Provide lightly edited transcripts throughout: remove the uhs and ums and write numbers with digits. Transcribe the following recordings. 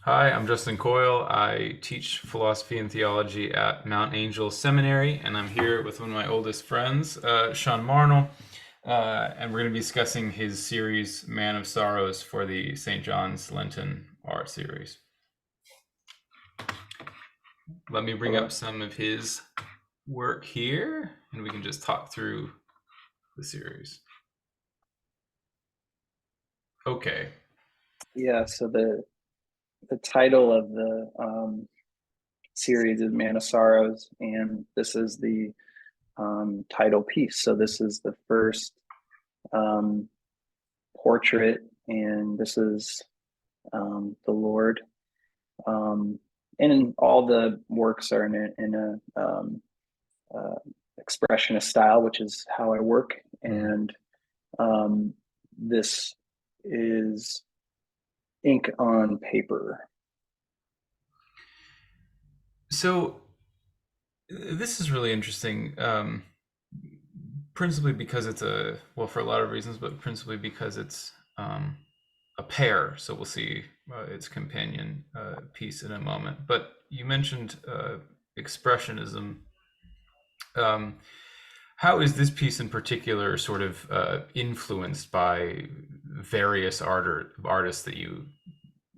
Hi, I'm Justin Coyle. I teach philosophy and theology at Mount Angel Seminary, and I'm here with one of my oldest friends, Sean Marnul, and we're going to be discussing his series, Man of Sorrows, for the St. John's Lenten Art Series. Let me bring Hello. up some of his work here, and we can just talk through the series. Okay. Yeah, so the title of the series is Man of Sorrows, and this is the title piece. So this is the first um, portrait, and this is the Lord. And all the works are in a uh, expressionist style, which is how I work. Mhm. And this is ink on paper. So this is really interesting. Principally because it's for a lot of reasons, but principally because it's a pair. So we'll see its companion piece in a moment. But you mentioned expressionism. Um, how is this piece in particular sort of influenced by various artists that you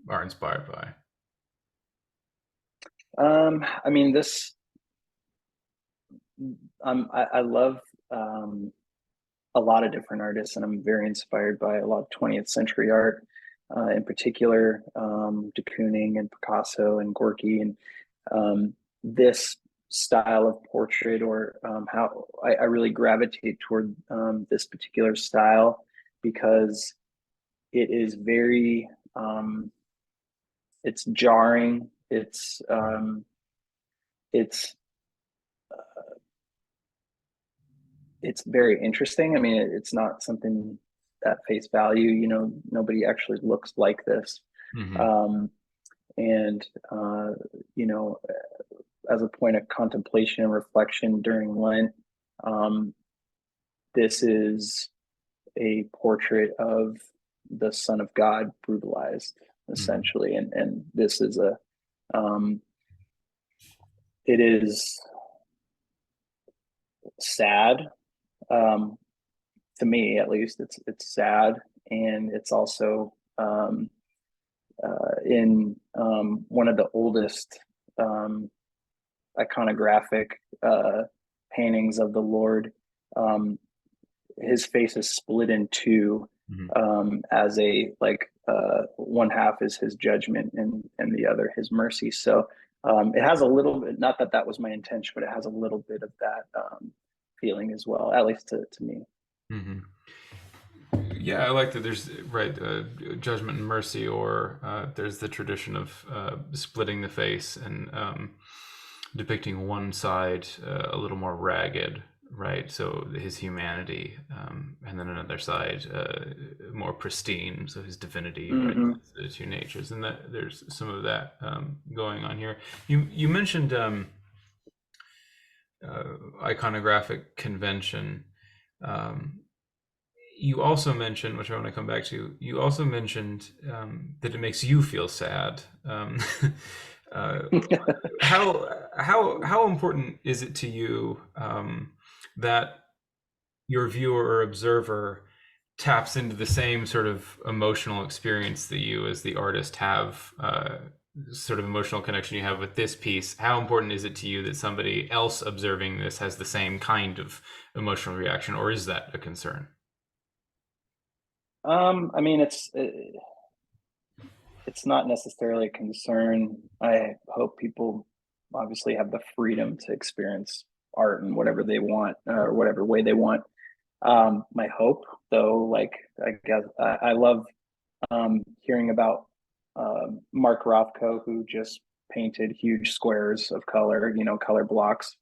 are inspired by? I mean, this I love a lot of different artists, and I'm very inspired by a lot of 20th century art, in particular, de Kooning and Picasso and Gorky, and this style of portrait, or how I really gravitate toward this particular style because it is very, it's jarring, it's it's very interesting. I mean, it's not something at face value, nobody actually looks like this. Mm-hmm. Um, and, uh, you know, as a point of contemplation and reflection during Lent, um, this is a portrait of the Son of God brutalized, Mm-hmm. essentially. And this is um, it is sad, um, to me at least. It's sad, and it's also in one of the oldest um, iconographic paintings of the Lord. Um, his face is split in two, Mm-hmm. as a like one half is his judgment, and the other his mercy. So it has a little bit, not that that was my intention, but it has a little bit of that feeling as well, at least to me. Mm-hmm. Yeah, I like that. There's judgment and mercy, or there's the tradition of splitting the face and depicting one side a little more ragged, right? So his humanity, and then another side more pristine, so his divinity, right? Mm-hmm. The two natures, and that there's some of that going on here. You mentioned iconographic convention. Um, you also mentioned, which I want to come back to, you also mentioned that it makes you feel sad. Uh, how important is it to you that your viewer or observer taps into the same sort of emotional experience that you as the artist have, sort of emotional connection you have with this piece? How important is it to you that somebody else observing this has the same kind of emotional reaction, or is that a concern? I mean, it's not necessarily a concern. I hope people obviously have the freedom to experience art in whatever they want, or whatever way they want. My hope, though, like, I guess I love hearing about Mark Rothko, who just painted huge squares of color, color blocks.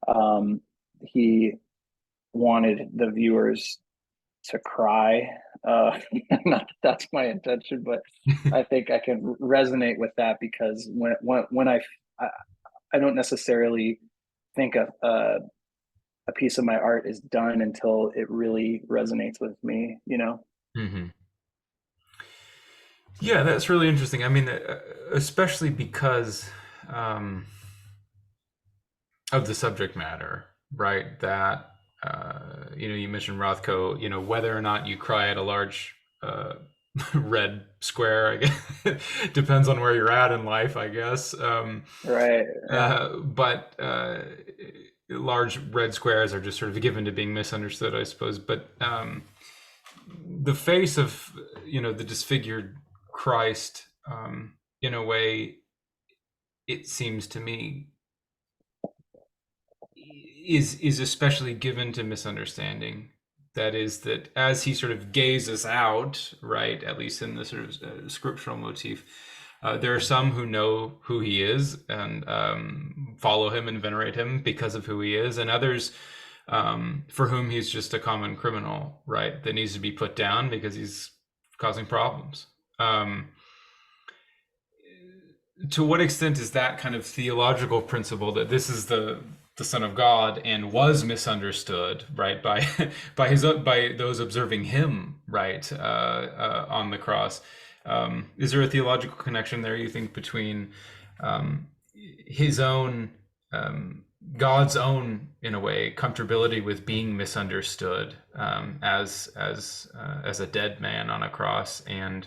Um, he wanted the viewers to cry. Not that that's my intention, but I think I can resonate with that because when I, I don't necessarily think a piece of my art is done until it really resonates with me. Mhm. Yeah, that's really interesting. I mean, especially because um, of the subject matter, right? That you mentioned Rothko. Whether or not you cry at a large uh, red square, I guess, depends on where you're at in life, I guess. Right. Yeah. But large red squares are just sort of given to being misunderstood, I suppose. But the face of the disfigured Christ, in a way, it seems to me, is especially given to misunderstanding. That is, that as he sort of gazes out, right, at least in the sort of scriptural motif, there are some who know who he is and follow him and venerate him because of who he is, and others for whom he's just a common criminal, right, that needs to be put down because he's causing problems. Um, to what extent is that kind of theological principle that this is the Son of God and was misunderstood, right, by by those observing him, right, on the cross? Is there a theological connection there, you think, between his own God's own, in a way, comfortability with being misunderstood as a dead man on a cross, and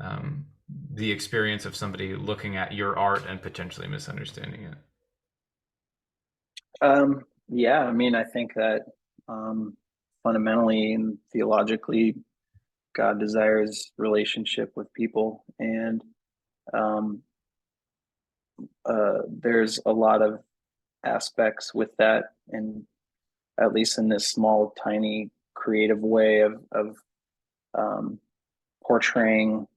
um, the experience of somebody looking at your art and potentially misunderstanding it? Yeah, I mean, I think that um, fundamentally and theologically, God desires relationship with people, and um, there's a lot of aspects with that, and at least in this small, tiny, creative way of um, portraying,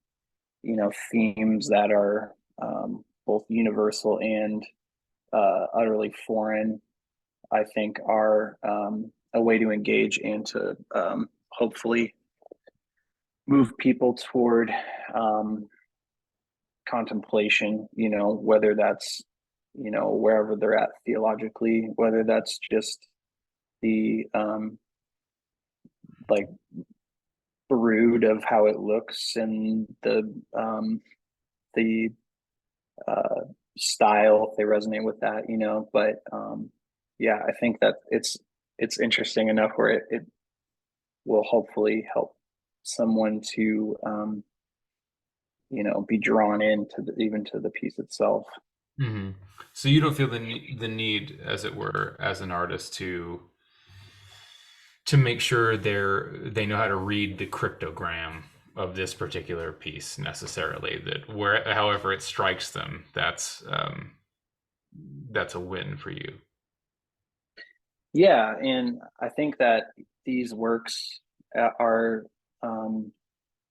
themes that are both universal and utterly foreign. I think are a way to engage and to hopefully move people toward um, contemplation. Whether that's wherever they're at theologically, whether that's just the like brood of how it looks and the uh, style, if they resonate with that, but yeah, I think that it's interesting enough where it will hopefully help someone to be drawn into even to the piece itself. Hmm. So you don't feel the need, as it were, as an artist, to make sure they know how to read the cryptogram of this particular piece necessarily. That where, however it strikes them, that's a win for you. Yeah, and I think that these works are um,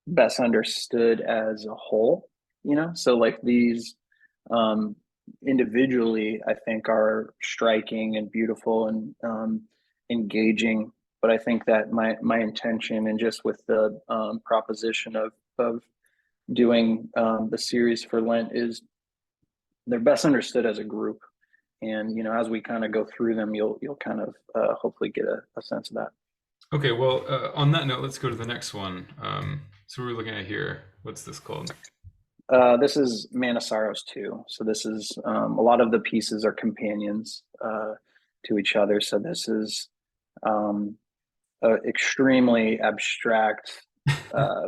best understood as a whole. So like these um, individually, I think are striking and beautiful and engaging. But I think that my intention and just with the proposition of doing the series for Lent is they're best understood as a group. And as we kind of go through them, you'll kind of hopefully get a sense of that. Okay, well, on that note, let's go to the next one. So we're looking at here. What's this called? This is Man of Sorrows 2. So this is a lot of the pieces are companions to each other. So this is um, extremely abstract uh,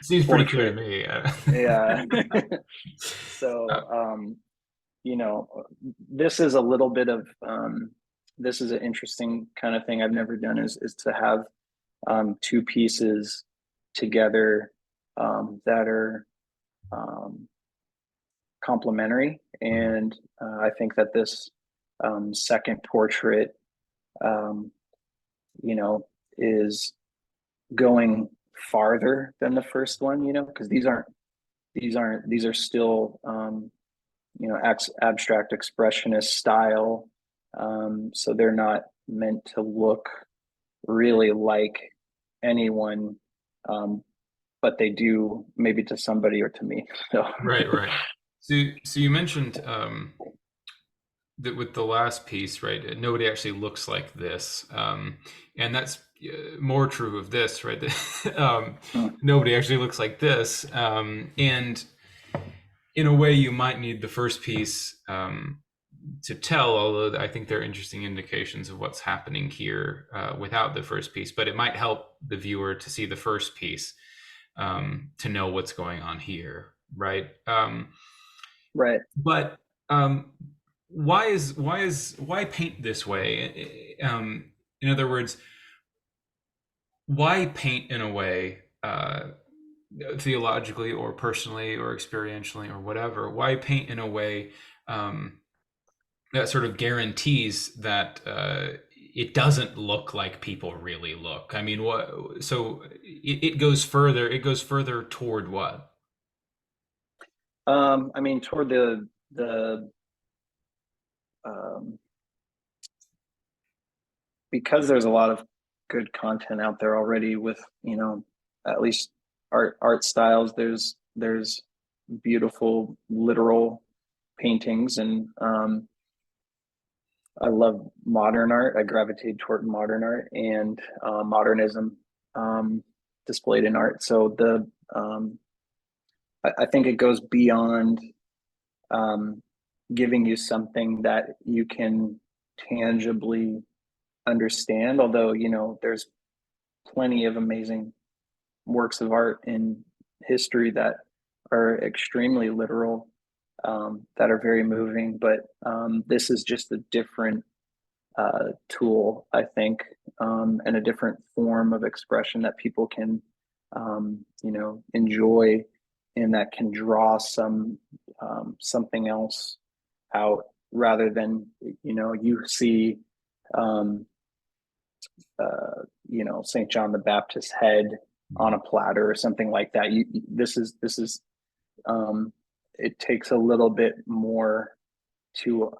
Seems pretty clear to portrait. me. Yeah. Uh, So this is a little bit of this is an interesting kind of thing I've never done is to have two pieces together that are um, complementary. And I think that this second portrait, um, is going farther than the first one. Because these are still abstract expressionist style. So they're not meant to look really like anyone, um, but they do maybe to somebody or to me. So right, right. So you mentioned that with the last piece, right? Nobody actually looks like this, and that's more true of this, right? Mm. Nobody actually looks like this, and in a way, you might need the first piece to tell. Although I think there are interesting indications of what's happening here without the first piece, but it might help the viewer to see the first piece to know what's going on here, right? Right. But um, why paint this way? In other words, why paint in a way theologically or personally or experientially or whatever? Why paint in a way um, that sort of guarantees that it doesn't look like people really look? I mean, what? So it goes further. It goes further toward what? I mean, toward the um, because there's a lot of good content out there already with, at least art styles. There's beautiful literal paintings, and I love modern art. I gravitate toward modern art and modernism um, displayed in art. So I think it goes beyond um, giving you something that you can tangibly understand. Although there's plenty of amazing works of art in history that are extremely literal, that are very moving. But this is just a different tool, I think, and a different form of expression that people can, enjoy, and that can draw something else out rather than you see um, St. John the Baptist's head on a platter or something like that. This is it takes a little bit more to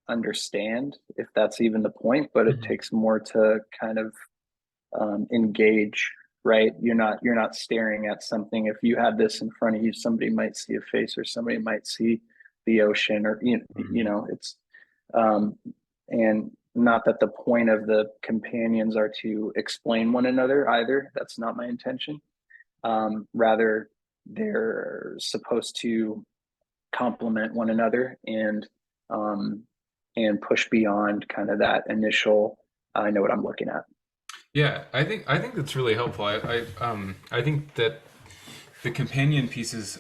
understand, if that's even the point, but it Mhm. takes more to kind of engage. Right, you're not staring at something. If you had this in front of you, somebody might see a face, or somebody might see the ocean, or it's um, and not that the point of the companions are to explain one another either. That's not my intention. Rather, they're supposed to complement one another, um, and push beyond kind of that initial I know what I'm looking at. Yeah, I think that's really helpful. I think that the companion pieces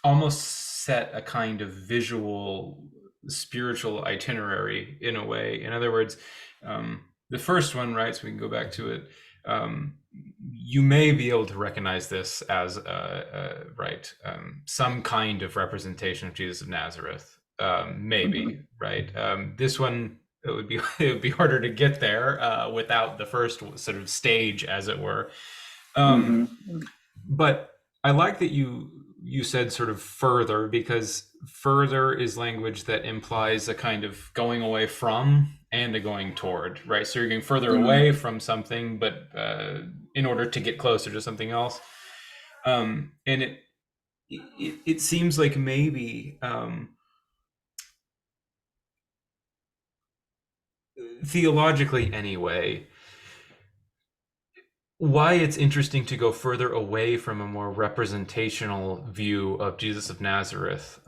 almost set a kind of visual spiritual itinerary in a way. In other words, the first one, right? So we can go back to it. You may be able to recognize this as right some kind of representation of Jesus of Nazareth. Mm-hmm. Maybe right. This one it would be harder to get there without the first sort of stage, as it were. Um, Mm-hmm. but I like that you said sort of further, because further is language that implies a kind of going away from and a going toward, right? So you're going further Mm-hmm. away from something, but in order to get closer to something else. And it seems like maybe theologically anyway, why it's interesting to go further away from a more representational view of Jesus of Nazareth,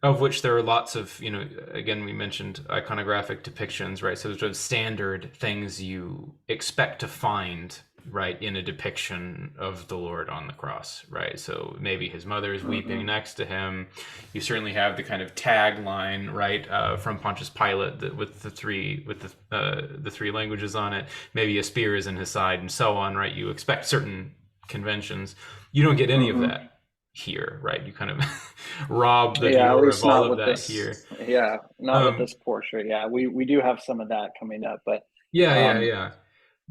of which there are lots of, again, we mentioned iconographic depictions, right? So there's sort of standard things you expect to find, right, in a depiction of the Lord on the cross, right? So maybe his mother is Mm-hmm. weeping next to him. You certainly have the kind of tagline, right, from Pontius Pilate with the three languages on it. Maybe a spear is in his side, and so on, right? You expect certain conventions. You don't get any of Mm-hmm. that here, right? You kind of rob the Yeah, at viewer of least all not of with that this. here. Yeah, not with Um, this portrait. Yeah, we do have some of that coming up, yeah, yeah, um, yeah.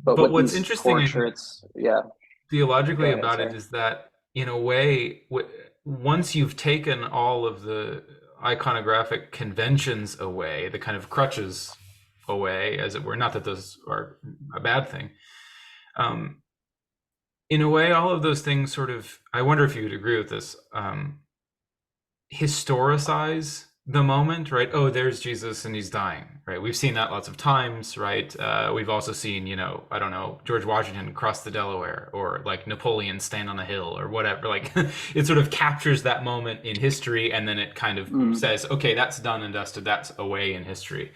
but But with what's these interesting, I think, portraits, yeah. Go theologically ahead. about it Sorry. is that, in a way, once you've taken all of the iconographic conventions away, the kind of crutches away, as it were, not that those are a bad thing. Um, in a way, all of those things sort of, I wonder if you would agree with this, historicize the moment, right? Oh, there's Jesus and he's dying, right? We've seen that lots of times, right? We've also seen, I don't know, George Washington cross the Delaware, or like Napoleon stand on a hill, or whatever. Like it sort of captures that moment in history, and then it kind of Mm. says, okay, that's done and dusted, that's away in history.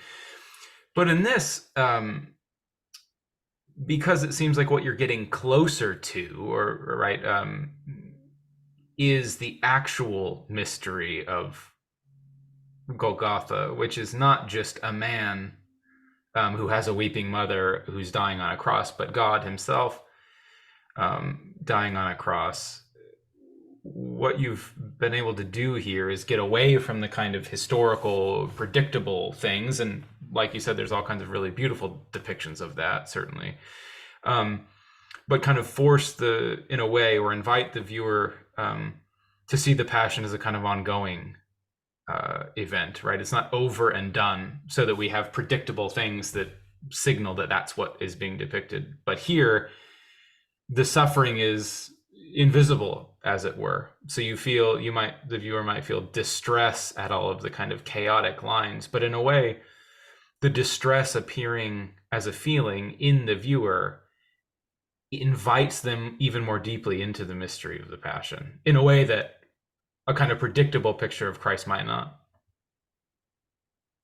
But in this, because it seems like what you're getting closer to, or right, is the actual mystery of Golgotha, which is not just a man who has a weeping mother who's dying on a cross, but God Himself dying on a cross. What you've been able to do here is get away from the kind of historical, predictable things, and like you said, there's all kinds of really beautiful depictions of that, certainly. Um, but kind of force in a way, or invite the viewer to see the Passion as a kind of ongoing event, right? It's not over and done, so that we have predictable things that signal that that's what is being depicted. But here, the suffering is invisible, as it were. So the viewer might feel distress at all of the kind of chaotic lines, but in a way, the distress appearing as a feeling in the viewer invites them even more deeply into the mystery of the Passion in a way that a kind of predictable picture of Christ might not.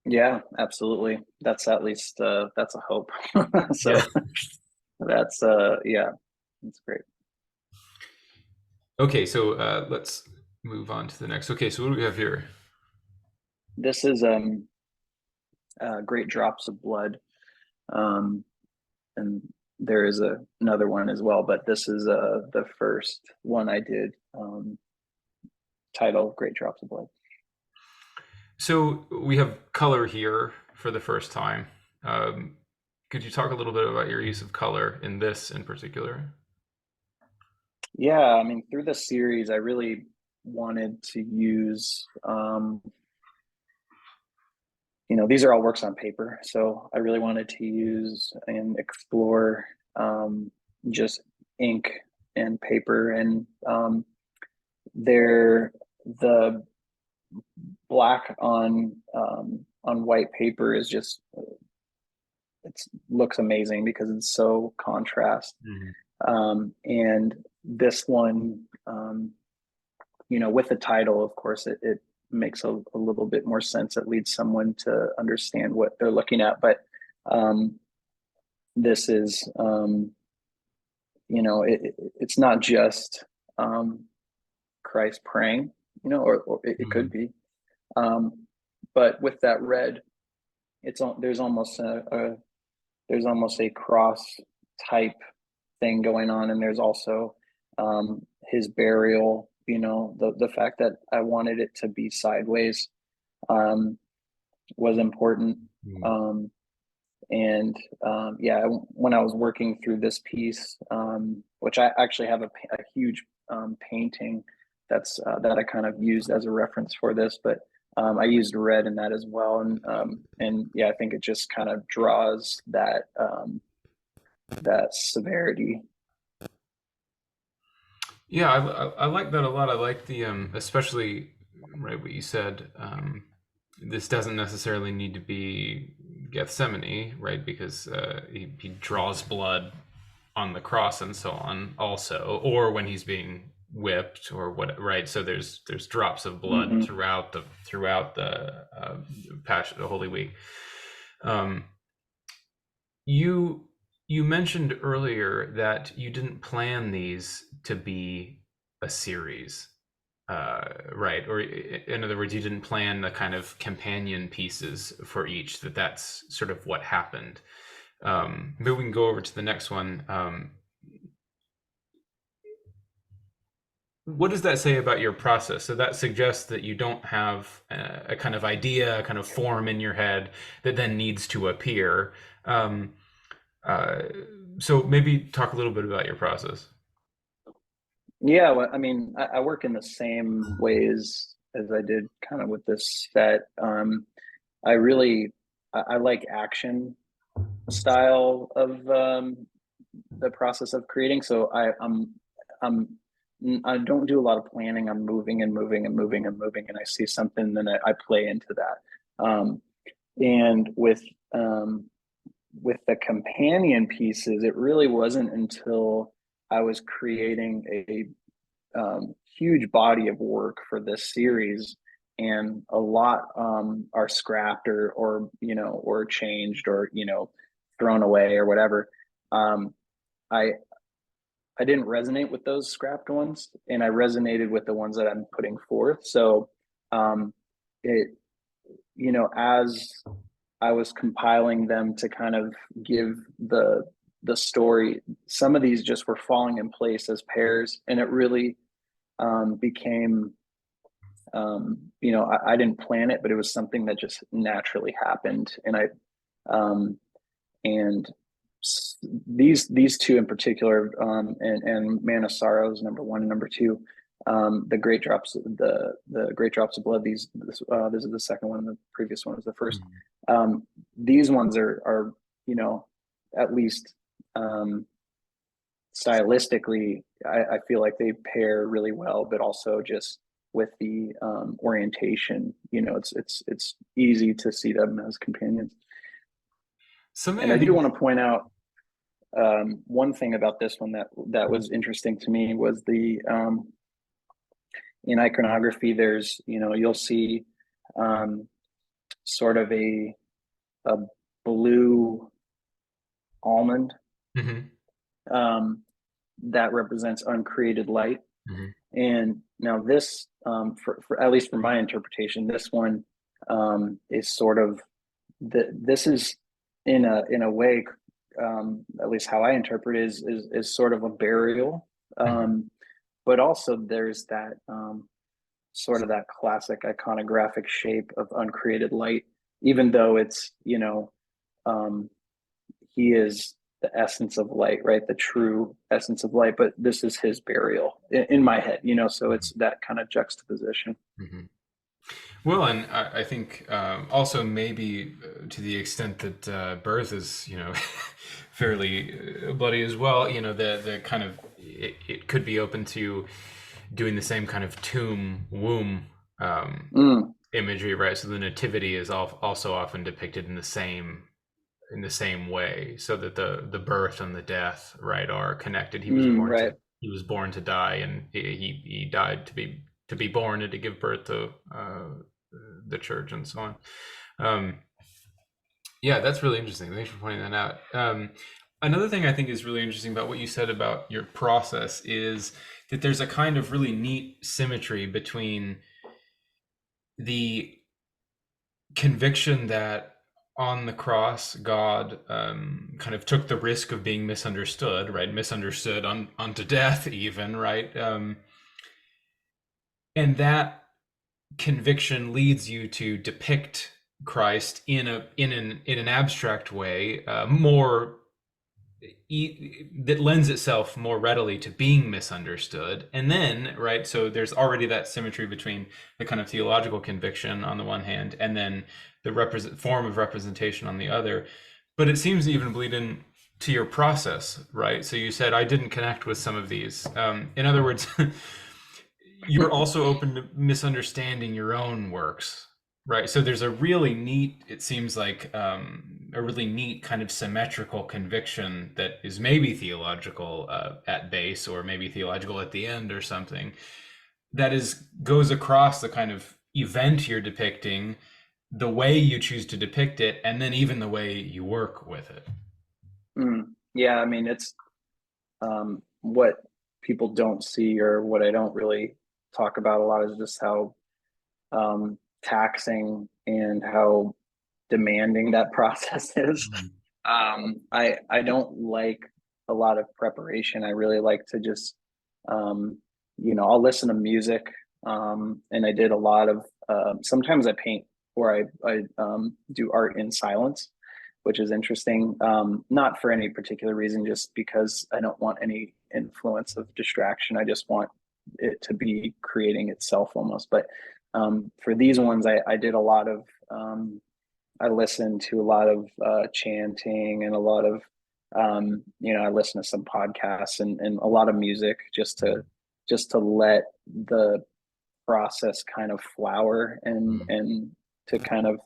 Yeah, absolutely. That's at least that's a hope. Yeah. So that's yeah, that's great. Okay, so let's move on to the next. Okay, so what do we have here? This is Great Drops of Blood. Um and there is another one as well, but this is the first one I did, title Great Drops of Blood. So we have color here for the first time. Um, could you talk a little bit about your use of color in this in particular? Yeah, I mean, through the series I really wanted to use, these are all works on paper, so I really wanted to use and explore, just ink and paper, and they're the black on white paper is just, it looks amazing because it's so contrast. Mhm. And this one, with the title, of course, it makes a little bit more sense. It leads someone to understand what they're looking at. But um, this is, it's not just Christ praying, or it could Mhm. be. Um, but with that red, there's almost a cross type thing going on, and there's also his burial. The fact that I wanted it to be sideways um, was important. Mhm. Um, and yeah, when I was working through this piece, which I actually have a huge painting that I kind of used as a reference for this, but I used red in that as well, and yeah, I think it just kind of draws that severity. Yeah, I like that a lot. I like the especially right what you said. This doesn't necessarily need to be Gethsemane, right? Because he draws blood on the cross and so on, also, or when he's being whipped or what, right? So there's drops of blood Hmm. throughout the Passion, the Holy Week. Um, you you mentioned earlier that you didn't plan these to be a series, right? Or in other words, you didn't plan the kind of companion pieces for each. That's sort of what happened. Maybe we can go over to the next one. What does that say about your process? So that suggests that you don't have a kind of idea, a kind of form in your head that then needs to appear. Um, uh, so maybe talk a little bit about your process. Yeah, well, I mean, I work in the same ways as I did kind of with this set. I really I like action style of the process of creating. So I'm I don't do a lot of planning. I'm moving and moving and moving and moving, and I see something, then I play into that. And with the companion pieces, it really wasn't until I was creating a huge body of work for this series, and a lot are scrapped or changed or thrown away or whatever. Um, I I didn't resonate with those scrapped ones, and I resonated with the ones that I'm putting forth. So, um, it as I was compiling them to kind of give the story, some of these just were falling in place as pairs, and it really became I didn't plan it, but it was something that just naturally happened, and I um, and these two in particular, and Man of Sorrows, number one and number two, the great drops of blood. This is the second one. The previous one was the first. Mhm. These ones are at least stylistically, I feel like they pair really well, but also just with the orientation, it's easy to see them as companions. Something And I I do think. want to point out one thing about this one that was interesting to me was the in iconography. There's you'll see um, sort of a blue almond Mhm, um, that represents uncreated light. mhm, And now this, for at least for my interpretation, this one is sort of this is in a way, at least how I interpret it, is sort of a burial, mhm. but also there's that sort of that classic iconographic shape of uncreated light, even though it's um, he is the essence of light, right? The true essence of light, but this is his burial in my head, so it's that kind of juxtaposition. Mhm. Well, and I think also maybe to the extent that birth is, fairly bloody as well. The kind of it could be open to doing the same kind of tomb womb Mm, imagery, right? So the nativity is also often depicted in the same way, so that the birth and the death, right, are connected. right. He was born to die, and he died to be born and to give birth to the church and so on. Um, yeah, that's really interesting. Thanks for pointing that out. Another thing I think is really interesting about what you said about your process is that there's a kind of really neat symmetry between the conviction that on the cross God kind of took the risk of being misunderstood, right? Misunderstood unto death, even, right? And that conviction leads you to depict Christ in an abstract way, more that lends itself more readily to being misunderstood. And then, right, so there's already that symmetry between the kind of theological conviction on the one hand and then the form of representation on the other. But it seems to even bleed in to your process, right? So you said I didn't connect with some of these. In other words, you're also open to misunderstanding your own works, right? So there's a really neat, it seems like a really neat kind of symmetrical conviction that is maybe theological at base, or maybe theological at the end or something, that is goes across the kind of event you're depicting, the way you choose to depict it, and then even the way you work with it. Yeah, I mean, it's what people don't see, or what I don't really talk about a lot, is just how taxing and how demanding that process is. Mhm. I don't like a lot of preparation. I really like to just um, I'll listen to music, and I did a lot of sometimes I paint, or I do art in silence, which is interesting. Not for any particular reason, just because I don't want any influence of distraction. I just want it to be creating itself almost. But for these ones, I did a lot of I listened to a lot of chanting, and a lot of I listened to some podcasts, and a lot of music, just to let the process kind of flower and to kind of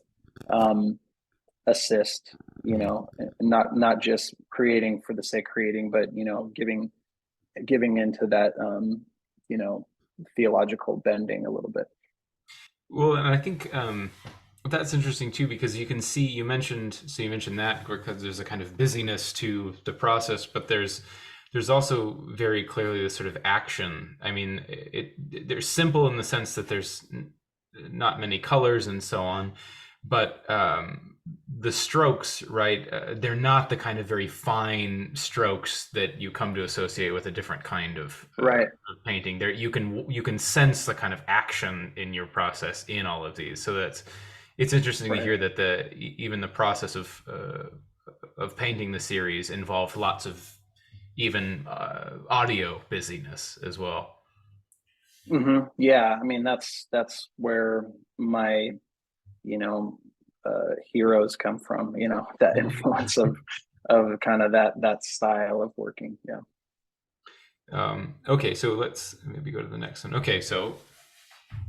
assist, not just creating for the sake of creating, but giving into that you know theological bending a little bit. Well, and I think that's interesting too, because you can see you mentioned that because there's a kind of busyness to the process, but there's also very clearly this sort of action. I mean, they're simple in the sense that there's not many colors and so on, but the strokes, right? They're not the kind of very fine strokes that you come to associate with a different kind Right. of painting. There, you can sense the kind of action in your process in all of these. So it's interesting to Right. hear that even the process of painting the series involved lots of even audio busyness as well. Yeah, I mean that's where my you know heroes come from. That influence of kind of that style of working. Yeah. Okay, so let's maybe go to the next one. Okay, so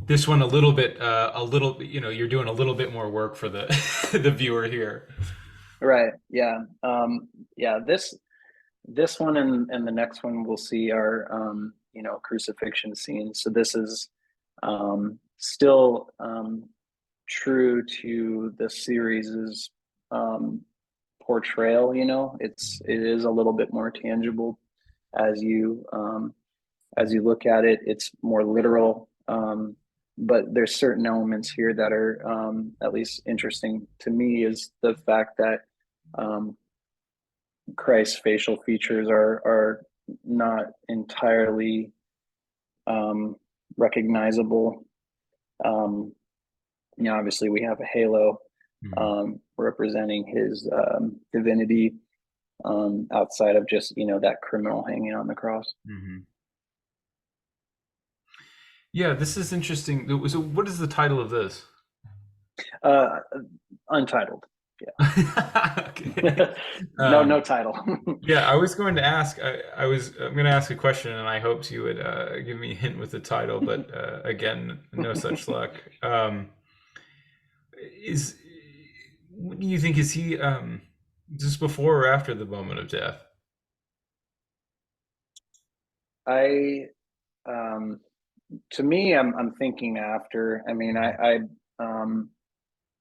this one a little bit, you're doing a little bit more work for the the viewer here. Right. Yeah. Yeah. This one and the next one we'll see are crucifixion scenes. So this is still true to the series's um, portrayal. It is a little bit more tangible as you look at it. It's more literal, but there's certain elements here that are at least interesting to me. Is the fact that um, Christ's facial features are not entirely um, recognizable. Um, Obviously, we have a halo Mhm, representing his divinity, outside of just that criminal hanging on the cross. mhm. Yeah, this is interesting. So, what is the title of this? Uh, Untitled. Okay. Yeah. No, Um, no title. yeah, I was going to ask. I'm going to ask a question, and I hoped you would give me a hint with the title, but again, no such luck. Is What do you think? Is he just before or after the moment of death? I um, to me, I'm thinking after. I mean, um,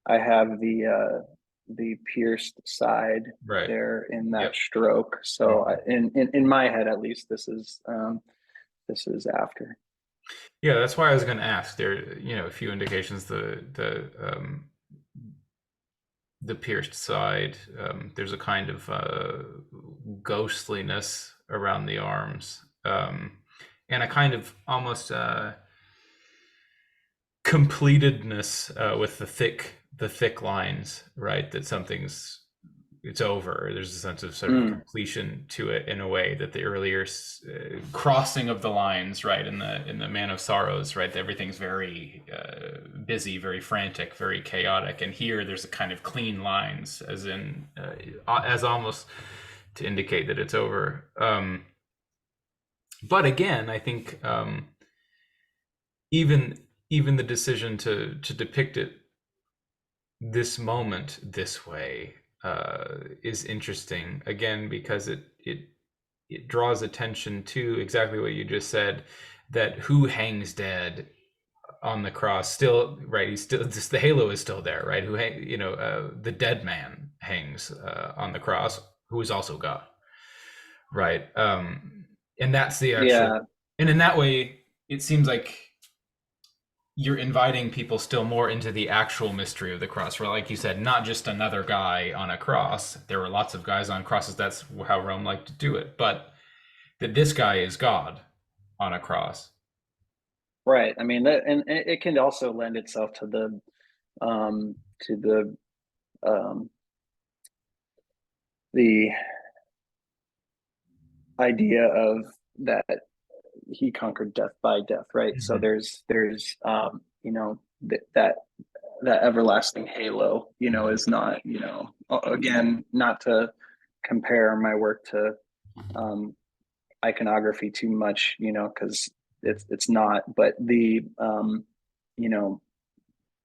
I have the pierced side Right. there in that Yep. stroke. So Mhm. in my head, at least, this is after. Yeah, that's why I was going to ask. There, a few indications the pierced side. There's a kind of ghostliness around the arms, and a kind of almost completedness with the thick lines. Right, that it's over. There's a sense of sort of Mm, completion to it in a way that the earlier crossing of the lines, right, in the Man of Sorrows, right, everything's very busy, very frantic, very chaotic, and here there's a kind of clean lines, as almost to indicate that it's over. But again, I think even even the decision to depict it this moment this way is interesting again because it draws attention to exactly what you just said, that who hangs dead on the cross still, right, he's still just, the halo is still there, right, the dead man hangs on the cross, who is also God, right, and that's the actual, yeah, and in that way it seems like you're inviting people still more into the actual mystery of the cross. Where, like you said, not just another guy on a cross. There were lots of guys on crosses. That's how Rome liked to do it. But that this guy is God on a cross. right. I mean, that, and it can also lend itself to um, the idea of that he conquered death by death, right? So Mm-hmm. there's that everlasting halo, is not, again, not to compare my work to um, iconography too much, because it's not. But the you know,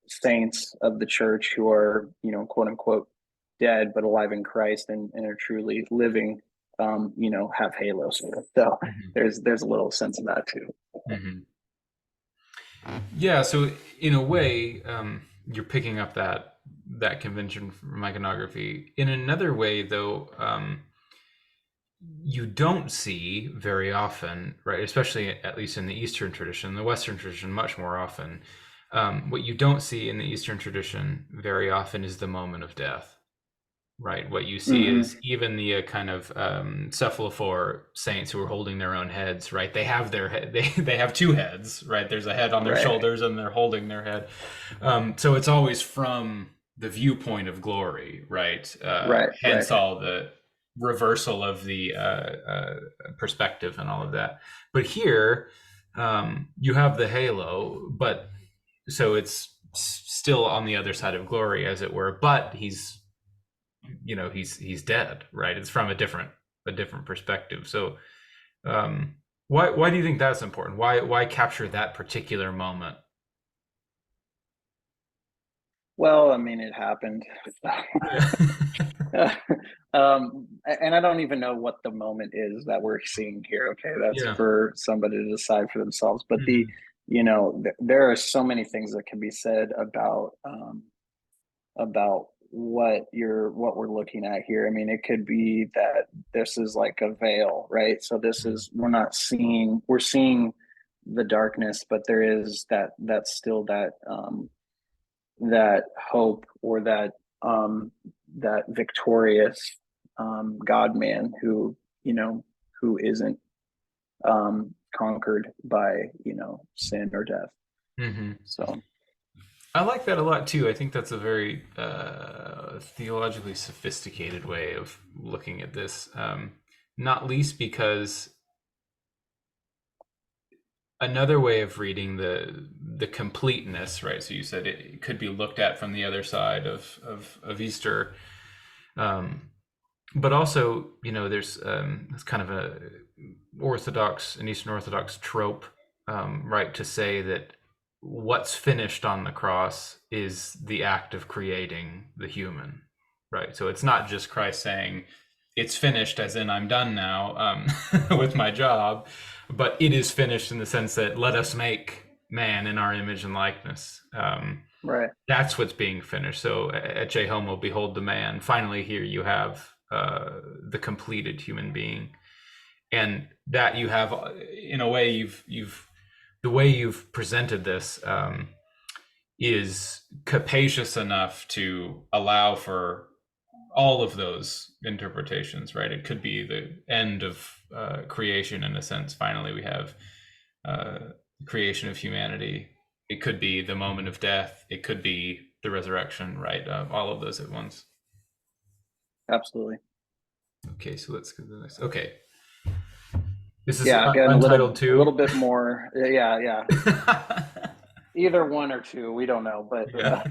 saints of the church who are, quote unquote dead but alive in Christ, and are truly living, have halos. So Mhm. there's a little sense of that too. Mhm. Yeah, so in a way, you're picking up that convention from iconography. In another way, though, you don't see very often, right? Especially at least in the Eastern tradition, the Western tradition much more often. What you don't see in the Eastern tradition very often is the moment of death, right? What you see Mm-hmm. is even the kind of cephalophore saints who are holding their own heads, right? They have their head, they have two heads, right? There's a head on their Right, shoulders and they're holding their head. So it's always from the viewpoint of glory, right? right. Hence all the reversal of the perspective and all of that. But here, you have the halo, but so it's still on the other side of glory, as it were. But he's dead, right? It's from a different perspective. So why do you think that's important? Why capture that particular moment? Well, I mean, it happened. Yeah. And I don't even know what the moment is that we're seeing here. Okay, that's Yeah. for somebody to decide for themselves. But Mhm. there are so many things that can be said about what we're looking at here. I mean, it could be that this is like a veil, right? So this Mhm. is we're seeing the darkness, but there is that's still that hope, or that victorious God man who who isn't conquered by sin or death. Mhm. So I like that a lot too. I think that's a very theologically sophisticated way of looking at this. Not least because another way of reading the completeness, right? So you said it could be looked at from the other side of Easter, um, but also there's kind of an Eastern Orthodox trope, right, to say that what's finished on the cross is the act of creating the human, right? So it's not just Christ saying it's finished, as in I'm done now with my job, but it is finished in the sense that let us make man in our image and likeness. right, That's what's being finished. So ecce homo, behold the man. Finally, here you have the completed human being, and that you have, in a way, you've the way you've presented this is capacious enough to allow for all of those interpretations, right? It could be the end of creation in a sense. Finally, we have uh, creation of humanity. It could be the moment of death. It could be the resurrection, right? All of those at once. absolutely. Okay, so let's go to the next. Okay, this is Yeah, again, Untitled a little 2. bit more. Yeah. Either one or two, we don't know. But Yeah.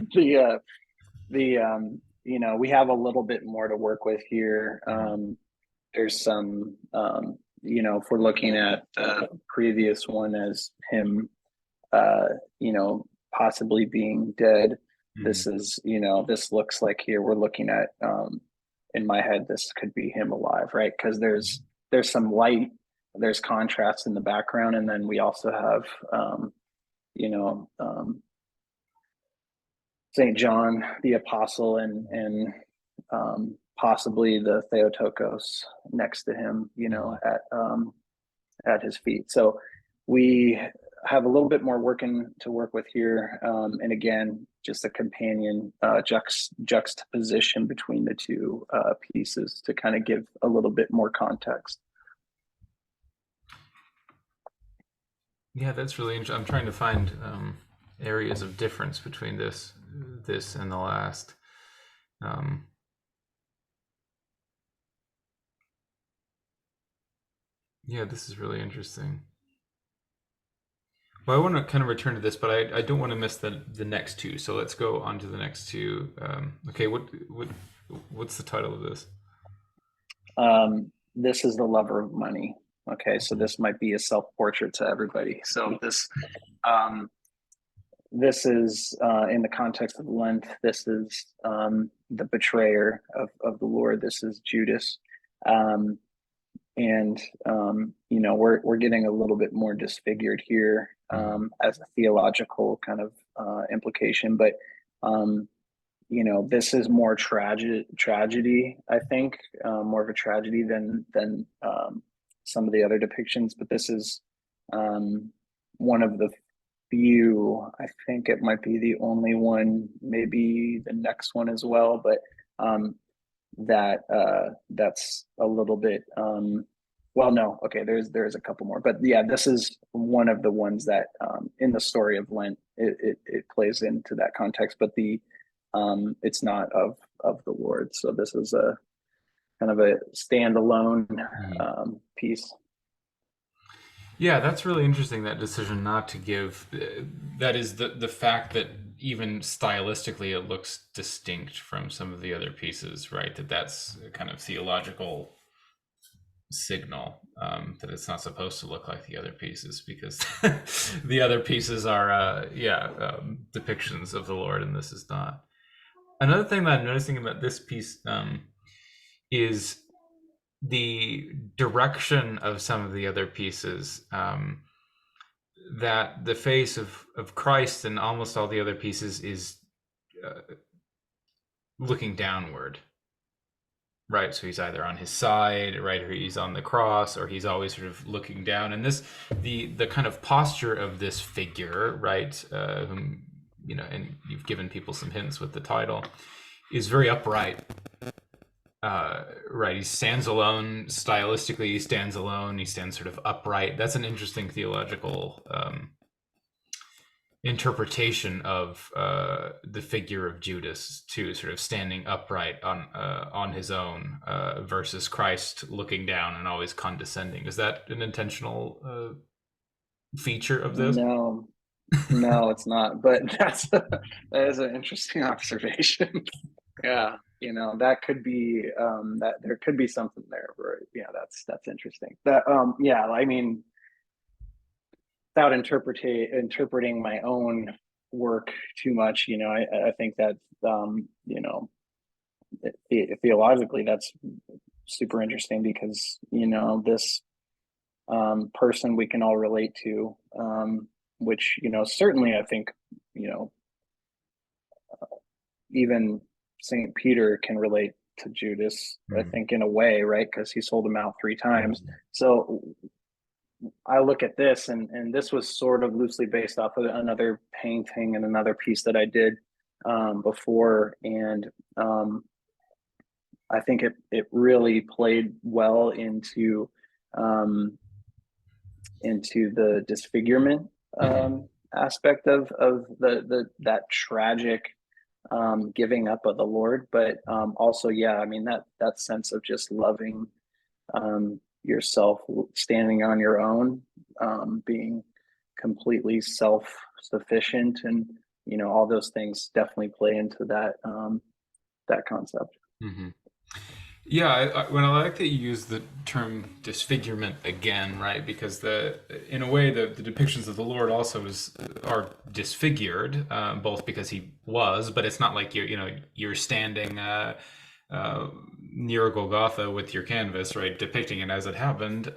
we have a little bit more to work with here. Mhm. There's some, if we're looking at the previous one as him, uh, possibly being dead. Mhm. This looks like here we're looking at, in my head, this could be him alive, right? Because there's some light, there's contrast in the background, and then we also have, you know, um, Saint John the Apostle, and possibly the Theotokos next to him, Mhm. at his feet. So we have a little bit more working to work with here, and again, just a companion juxtaposition between the two pieces to kind of give a little bit more context. Yeah, that's really interesting. I'm trying to find areas of difference between this and the last. Um, yeah, this is really interesting. Well, I want to kind of return to this, but I don't want to miss the next two. So let's go on to the next two. Okay, what's the title of this? This is the lover of money. Okay, so this might be a self-portrait to everybody. So um, this is in the context of Lent. This is the betrayer of the Lord. This is Judas, um, and we're getting a little bit more disfigured here Mhm. as a theological kind of implication, but um, this is more tragedy, I think, more of a tragedy than some of the other depictions. But this is one of the few. I think it might be the only one, maybe the next one as well. But um, that's a little bit. Well, no, okay. There's a couple more, but yeah, this is one of the ones that in the story of Lent it plays into that context. But the it's not of the Lord. So this is a kind of a standalone Mhm. piece. Yeah, that's really interesting. That decision not to give. That is the fact that even stylistically it looks distinct from some of the other pieces, right? That's a kind of theological signal, that it's not supposed to look like the other pieces, because the other pieces are depictions of the Lord, and this is not. Another thing that I'm noticing about this piece, is the direction of some of the other pieces. That the face of Christ and almost all the other pieces is looking downward, right? So he's either on his side, right, or he's on the cross, or he's always sort of looking down. And this, the kind of posture of this figure, right, whom, and you've given people some hints with the title, is very upright. Right, he stands alone. Stylistically, he stands alone. He stands sort of upright. That's an interesting theological interpretation of the figure of Judas, too, sort of standing upright on his own, versus Christ looking down and always condescending. Is that an intentional feature of this? No, no, it's not. But that is an interesting observation. Yeah, that could be that there could be something there. Where, yeah, that's interesting. That yeah, I mean, without interpreting my own work too much, I think that theologically that's super interesting because this person we can all relate to, which certainly I think you know even Saint Peter can relate to Judas. I Mm. think in a way, right? Because he sold him out three times. So I look at this, and this was sort of loosely based off of another painting and another piece that I did before, and I think it really played well um, into the disfigurement Mm-hmm. aspect of the that tragic giving up of the Lord, but also, yeah, I mean that sense of just loving yourself, standing on your own, being completely self-sufficient, and all those things definitely play into that concept. Mm-hmm. Yeah, when I like that you use the term disfigurement again, right? Because in a way, the depictions of the Lord also are disfigured, both because he was, but it's not like you're standing near Golgotha with your canvas, right, depicting it as it happened.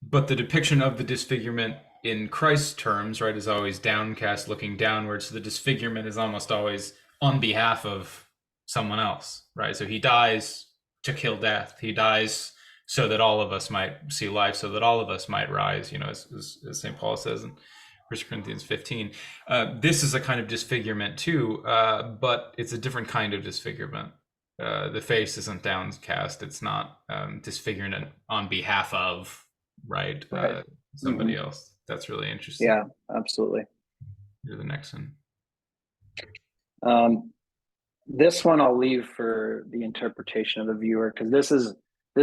But the depiction of the disfigurement in Christ's terms, right, is always downcast, looking downwards. So the disfigurement is almost always on behalf of someone else, right? So he dies to kill death. He dies so that all of us might see life, so that all of us might rise, as St. Paul says in 1 Corinthians 15. This is a kind of disfigurement too, but it's a different kind of disfigurement. The face isn't downcast. It's not disfigurement on behalf of, right, Right. somebody Hmm. else. That's really interesting. Yeah, absolutely. You're the next one. um, this one I'll leave for the interpretation of the viewer, because this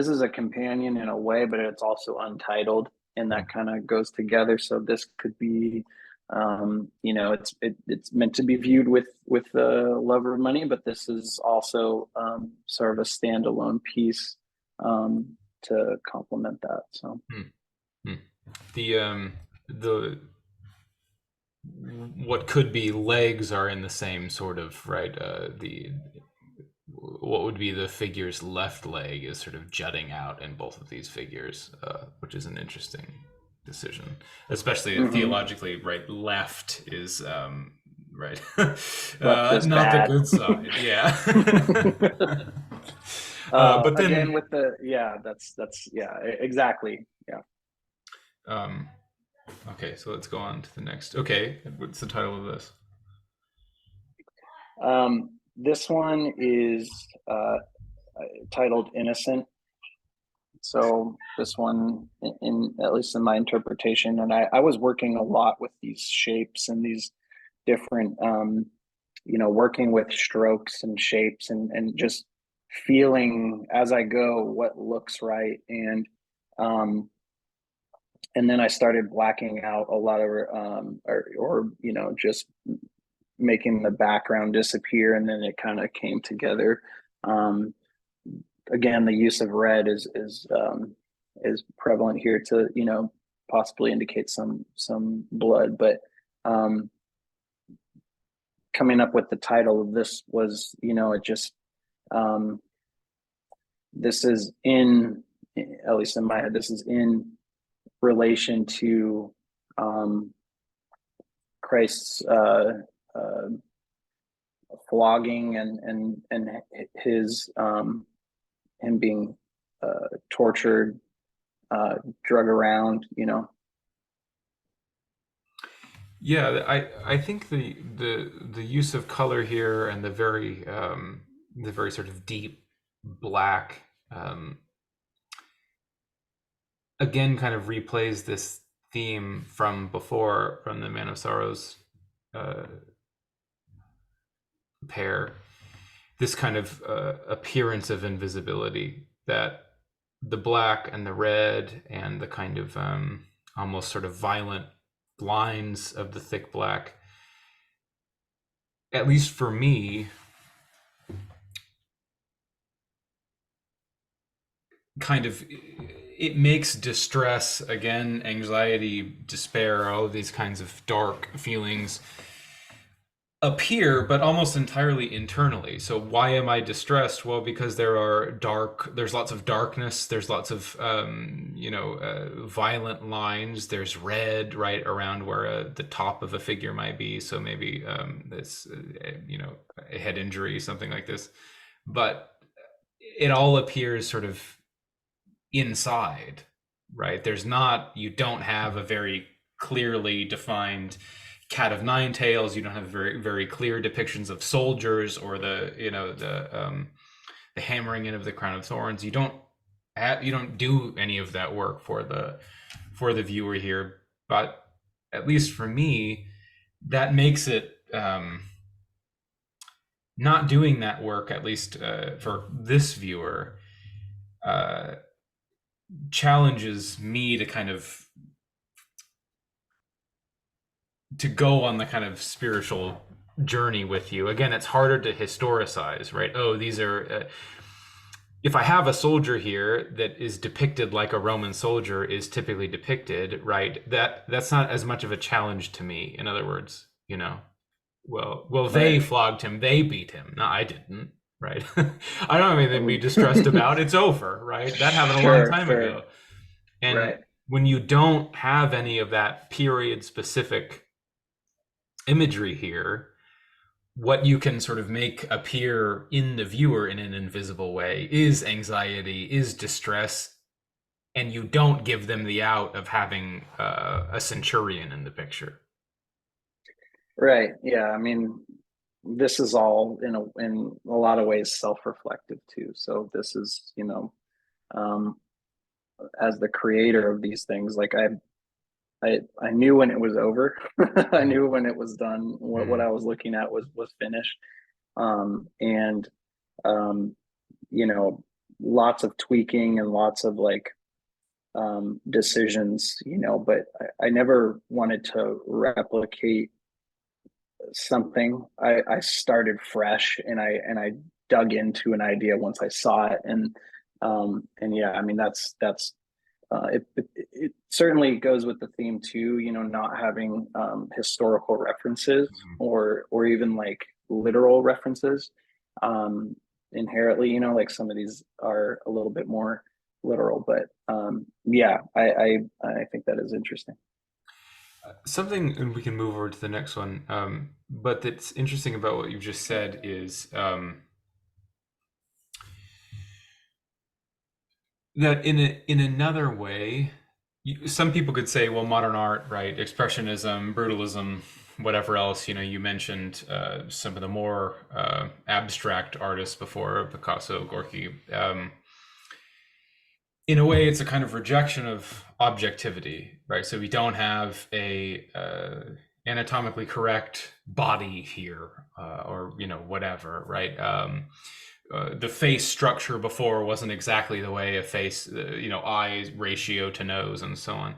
is a companion in a way, but it's also untitled, and that kind of goes together. So this could be, it's meant to be viewed with the lover of money, but this is also sort of a standalone piece. to complement that. So Hmm. Hmm. The what could be legs are in the same sort of right. The what would be the figure's left leg is sort of jutting out in both of these figures, which is an interesting decision, especially mm-hmm. theologically. Right, left is right, Left is not the bad. good side. Yeah. But then, Again with the that's yeah, exactly, yeah. um, okay, so let's go on to the next. Okay, what's the title of this? This one is titled Innocent. So this one, in at least in my interpretation, and I was working a lot with these shapes and these different, working with strokes and shapes and just feeling as I go what looks right. Um, and then I started blacking out a lot of, just making the background disappear, and then it kind of came together. Um, Again, the use of red is prevalent here to possibly indicate some blood, but um, coming up with the title of this was it just um, this is in, at least in my head, this is in relation to um, Christ's flogging and his him being tortured, drug around, Yeah, I think the use of color here and the very sort of deep black again kind of replays this theme from before, from the Man of Sorrows uh, pair, this kind of appearance of invisibility, that the black and the red and the kind of almost sort of violent lines of the thick black, at least for me, kind of it makes distress, again, anxiety, despair, all of these kinds of dark feelings appear, but almost entirely internally. So why am I distressed? Well, because there's lots of darkness, there's lots of violent lines, there's red right around where the top of a figure might be, so maybe it's a head injury, something like this. But it all appears sort of inside, right? You don't have a very clearly defined cat of nine tails. You don't have very, very clear depictions of soldiers or the hammering in of the crown of thorns. You don't do any of that work for the viewer here. But at least for me, that makes it not doing that work, at least for this viewer, uh, challenges me to kind of to go on the kind of spiritual journey with you. Again, it's harder to historicize, right? Oh, these are if I have a soldier here that is depicted like a Roman soldier is typically depicted, right? That's not as much of a challenge to me. In other words, well, they right? flogged him, they beat him. No, I didn't, right? I don't have anything to be Um, distressed about. It's over, right? That happened a long sure, time sure, ago. And right. when you don't have any of that period specific imagery here, what you can sort of make appear in the viewer in an invisible way is anxiety, is distress, and you don't give them the out of having a centurion in the picture. Right. Yeah. I mean, this is all in a lot of ways self-reflective too. So this is, um, as the creator of these things, like I knew when it was over. I knew when it was done. What I Mm. was looking at was finished. And um, you know, lots of tweaking and lots of like decisions, but I never wanted to replicate something. I started fresh and I dug into an idea once I saw it, and And yeah, I mean it certainly goes with the theme too, you know, not having historical references or even like literal references inherently, you know, like some of these are a little bit more literal, but yeah, I think that is interesting. Something, and we can move over to the next one. But that's interesting about what you just said is that in another way, some people could say, well, modern art, right, expressionism, brutalism, whatever else. You mentioned some of the more abstract artists before, Picasso, Gorky. In a way, it's a kind of rejection of objectivity, right? So we don't have a anatomically correct body here, or whatever, right? The face structure before wasn't exactly the way a face, eye ratio to nose and so on.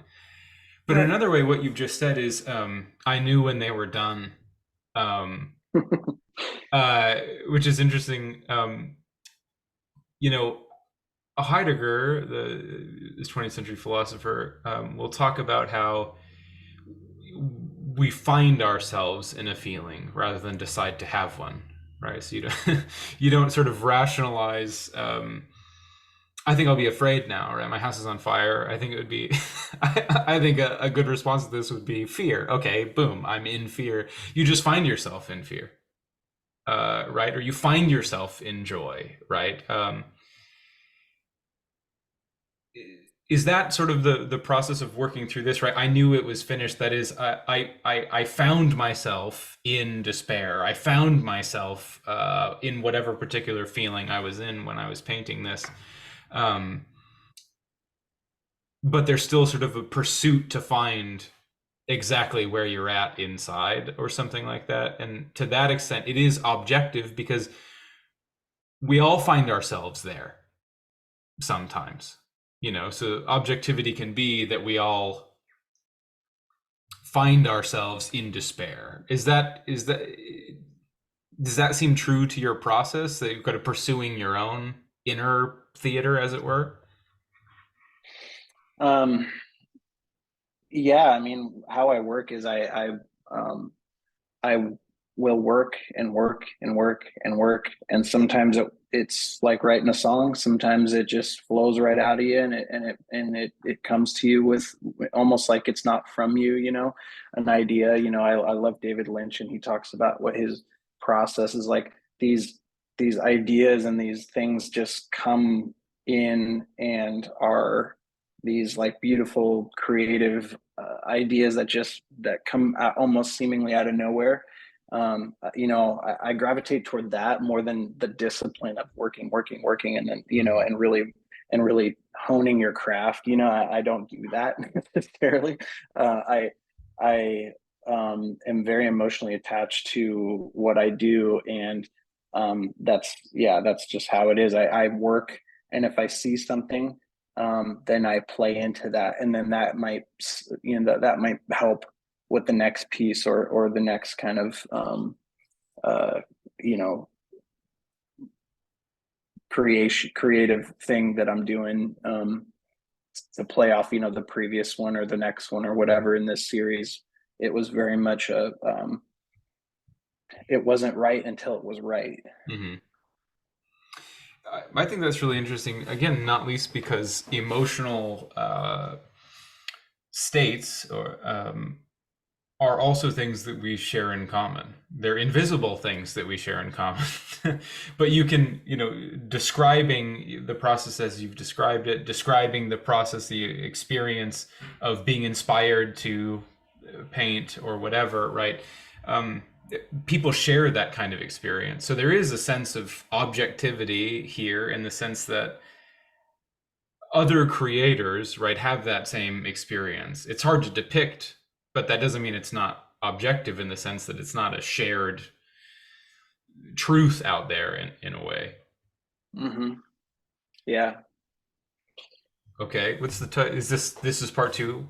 But in Right. another way, what you've just said is, I knew when they were done, um, uh, which is interesting. You know, Heidegger, this 20th century philosopher, will talk about how we find ourselves in a feeling rather than decide to have one, right? So you don't you don't sort of rationalize. I think I'll be afraid now, right? My house is on fire. I think it would be. I think a good response to this would be fear. Okay, boom, I'm in fear. You just find yourself in fear, right? Or you find yourself in joy, right? Is that sort of the process of working through this, right? I knew it was finished. That is, I found myself in despair. I found myself in whatever particular feeling I was in when I was painting this. um, but there's still sort of a pursuit to find exactly where you're at inside or something like that. And to that extent it is objective because we all find ourselves there sometimes. So objectivity can be that we all find ourselves in despair. Is that does that seem true to your process, that you've got to pursuing your own inner theater, as it were? um yeah, I mean how I work is um I will work and work and work and work, and sometimes it's like writing a song. Sometimes it just flows right out of you, and it comes to you with almost like it's not from you. You know, an idea. You know, I love David Lynch, and he talks about what his process is like. These ideas and these things just come in and are these like beautiful creative ideas that come out almost seemingly out of nowhere. You know, I gravitate toward that more than the discipline of working, and then Mm-hmm. and really honing your craft. You know, I don't do that necessarily. I am very emotionally attached to what I do, and that's just how it is. I work, and if I see something, then I play into that, and then that might, that might help with the next piece or the next kind of uh, you know creative thing that I'm doing, to play off the previous one or the next one or whatever in this series. It was very much it wasn't right until it was right. Mm-hmm. I think that's really interesting. Again, not least because emotional states are also things that we share in common. They're invisible things that we share in common. But you can, describing the process as you've described it, describing the process, the experience of being inspired to paint or whatever, right? Um, People share that kind of experience. So there is a sense of objectivity here in the sense that other creators, right, have that same experience. It's hard to depict, but that doesn't mean it's not objective in the sense that it's not a shared truth out there in a way. Mm-hmm. Yeah. Okay, what's is this is part two?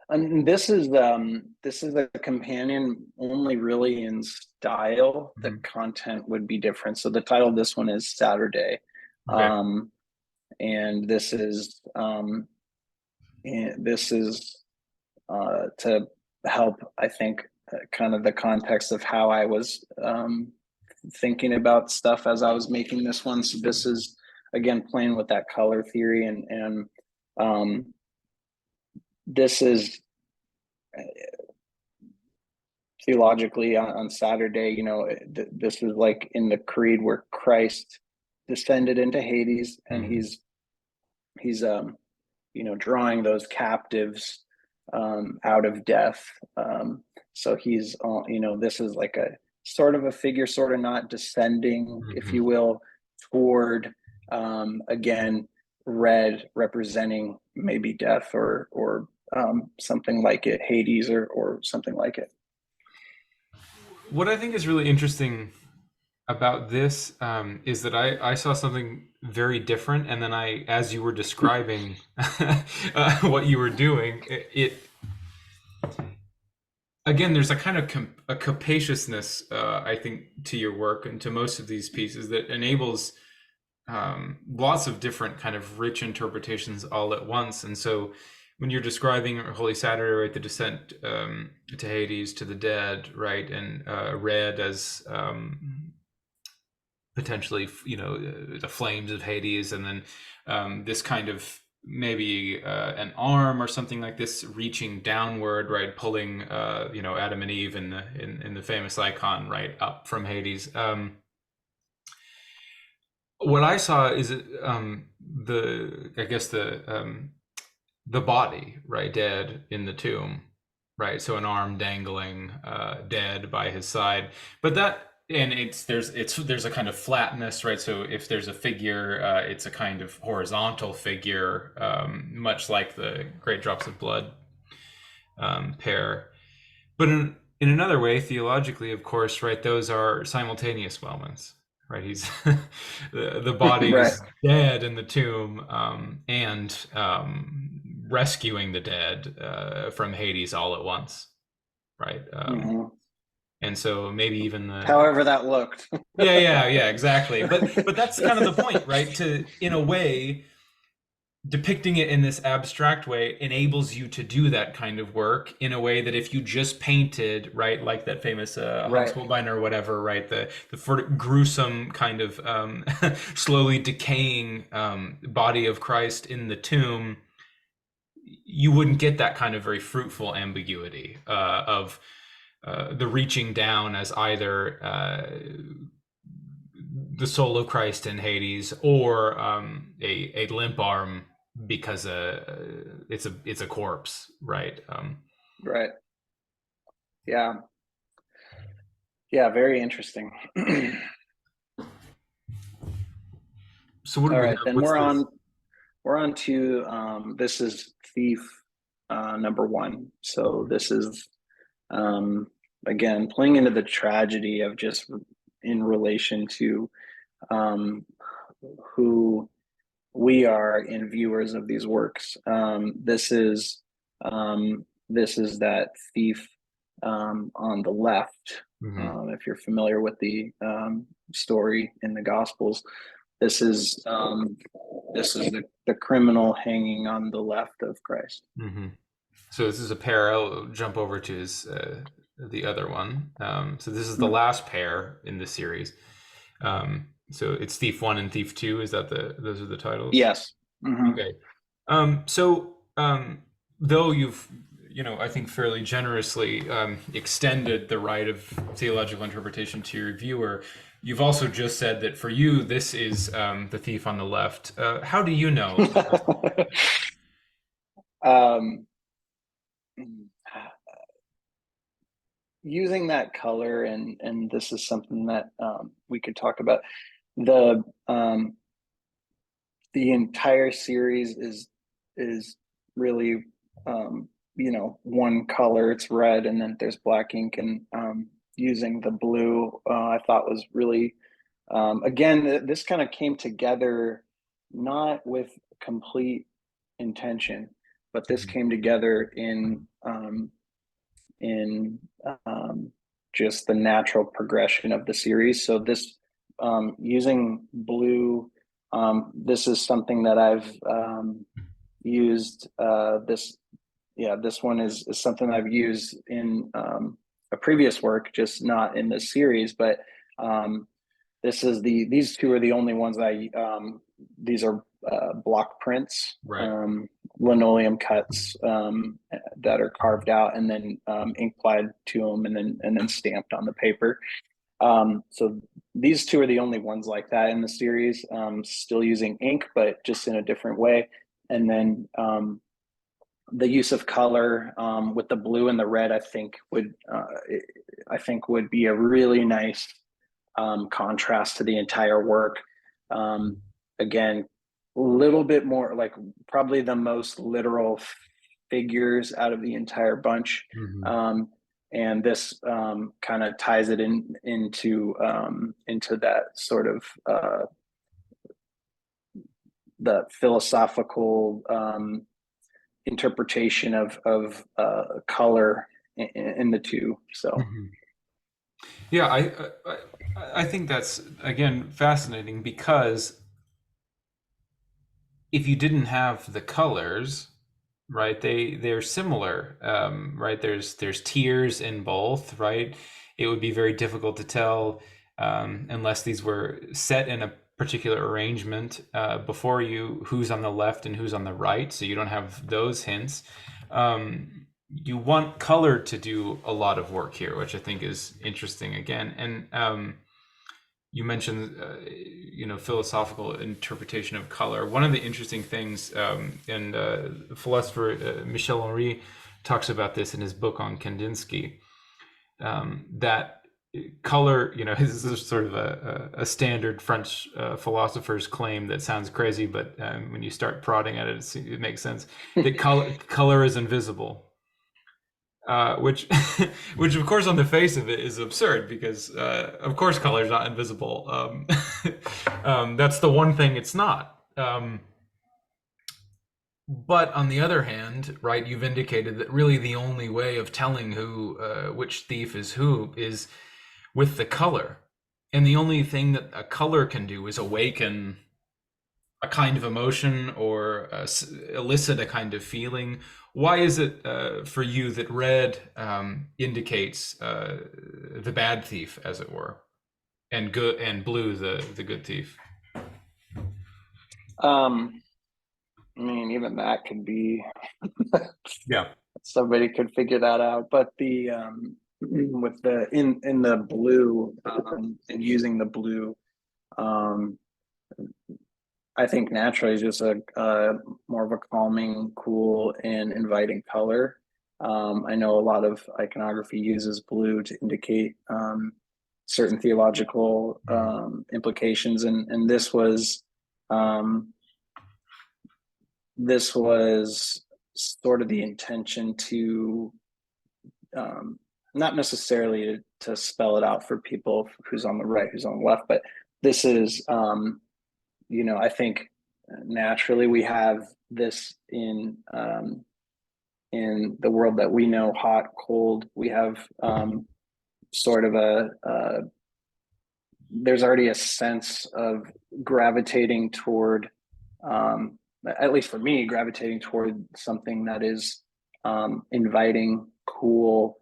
And this is a companion only really in style. The Mhm. content would be different. So the title of this one is Saturday. Okay. And this is to help, I think, kind of the context of how I was thinking about stuff as I was making this one. So this is again playing with that color theory, and this is theologically on Saturday. This is like in the creed where Christ descended into Hades, and Mm-hmm. he's drawing those captives out of death. So he's, this is like a sort of a figure, sort of not descending, if Mm-hmm. you will, toward, again, red representing maybe death or something like it, Hades or something like it. What I think is really interesting about this is that I saw something very different, and then as you were describing what you were doing, again, there's a kind of a capaciousness, I think, to your work and to most of these pieces that enables lots of different kind of rich interpretations all at once. And so when you're describing Holy Saturday, right, the descent to Hades, to the dead, right, and red as potentially, the flames of Hades, and then this kind of maybe an arm or something like this reaching downward, right, pulling Adam and Eve in the famous icon, right, up from Hades. What I saw is the I guess the body, right, dead in the tomb, right, so an arm dangling dead by his side, but that and there's a kind of flatness, right, so if there's a figure, it's a kind of horizontal figure, much like the great drops of blood pair. But in another way, theologically, of course, right, those are simultaneous moments, right? He's the body Right. is dead in the tomb, and rescuing the dead from Hades all at once, right? Mm-hmm. And so maybe even the However that looked. yeah, exactly. But that's kind of the point, right? To in a way depicting it in this abstract way enables you to do that kind of work in a way that if you just painted, right, like that famous Hans Right. Holbein or whatever, right, the gruesome kind of slowly decaying body of Christ in the tomb, you wouldn't get that kind of very fruitful ambiguity of the reaching down as either the soul of Christ in Hades, or a limp arm because it's a corpse, right? Right. Yeah. Yeah. Very interesting. So what do All we right, have? then What's this? we're on to this is thief number one. So this is um, again playing into the tragedy of just in relation to um, who we are in viewers of these works. This is that thief on the left. Hmm. If you're familiar with the story in the Gospels, this is the criminal hanging on the left of Christ. Hmm. So this is a pair. I'll jump over to the other one. So this is the last pair in the series. So it's Thief 1 and Thief 2. Is that those are the titles? Yes. Mm-hmm. Okay. So though you've, I think fairly generously extended the right of theological interpretation to your viewer, you've also just said that for you, this is the thief on the left. How do you know? um, Using that color, and this is something that we could talk about. The um, the entire series is really one color. It's red, and then there's black ink, and using the blue I thought was really again, this kind of came together not with complete intention, but this came together in just the natural progression of the series. So this using blue This is something that I've used. This one is something I've used in a previous work, just not in this series. But these two are the only ones these are block prints, Right. linoleum cuts that are carved out and then ink applied to them and then stamped on the paper. So these two are the only ones like that in the series. Still using ink, but just in a different way. And then the use of color with the blue and the red, I think would be a really nice contrast to the entire work. Again, a little bit more like probably the most literal figures out of the entire bunch. Mm-hmm. And this kind of ties it into that sort of the philosophical interpretation of color in the two. So Mm-hmm. Yeah, I think that's again fascinating because if you didn't have the colors, right, they're similar, right? There's tiers in both, right? It would be very difficult to tell unless these were set in a particular arrangement before you who's on the left and who's on the right, so you don't have those hints. You want color to do a lot of work here, which I think is interesting again. And you mentioned, philosophical interpretation of color. One of the interesting things, and philosopher Michel Henry talks about this in his book on Kandinsky, that color, this is sort of a standard French philosopher's claim that sounds crazy, but when you start prodding at it, it makes sense. That color is invisible. Which, which of course on the face of it is absurd because, of course, color is not invisible. That's the one thing it's not. But on the other hand, right, you've indicated that really the only way of telling which thief is who is with the color, and the only thing that a color can do is awaken a kind of emotion or elicit a kind of feeling. Why is it for you that red indicates the bad thief, as it were, and blue the good thief? I mean, even that could be Yeah. somebody could figure that out. But the with the in the blue and using the blue, um, I think naturally is just a more of a calming, cool, and inviting color. I know a lot of iconography uses blue to indicate certain theological Mhm. implications, and um, this was sort of the intention to not necessarily to spell it out for people who's on the right, who's on the left, but this is I think naturally we have this in the world that we know, hot, cold. We have sort of there's already a sense of gravitating toward, at least for me, gravitating toward something that is inviting, cool,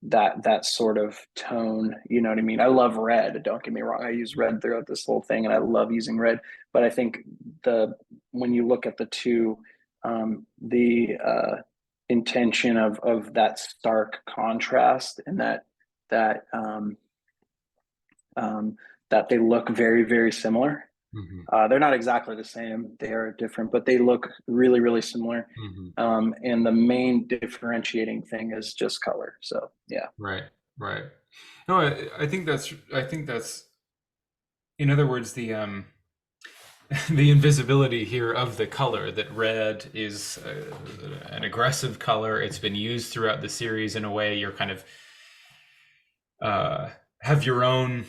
that sort of tone. You know what I mean? I love red. Don't get me wrong. I use red throughout this whole thing, and I love using red. But I think when you look at the two, the intention of that stark contrast and that that they look very, very similar. Mhm. They're not exactly the same. They are different, but they look really, really similar. Mhm. And the main differentiating thing is just color. So yeah. Right. Right. No, I think that's in other words the invisibility here of the color, that red is an aggressive color. It's been used throughout the series in a way you're kind of have your own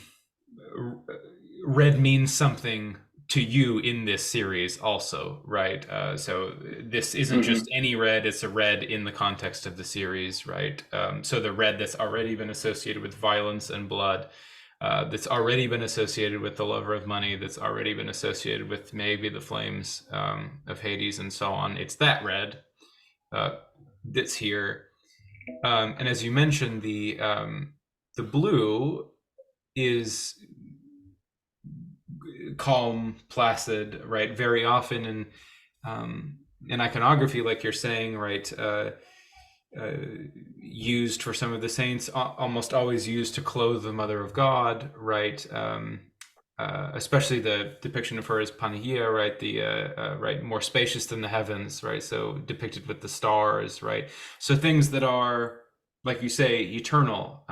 red means something to you in this series also, right? So this isn't just Mm-hmm. any red, it's a red in the context of the series, right? So the red that's already been associated with violence and blood, that's already been associated with the lover of money, that's already been associated with maybe the flames of Hades and so on. It's that red that's here. And as you mentioned, the blue is calm, placid, right? Very often in iconography, like you're saying, right? Uh, Used for some of the saints, almost always used to clothe the Mother of God, right? Especially the depiction of her as Panagia, right? Right, more spacious than the heavens, right? So depicted with the stars, right? So things that are, like you say, eternal.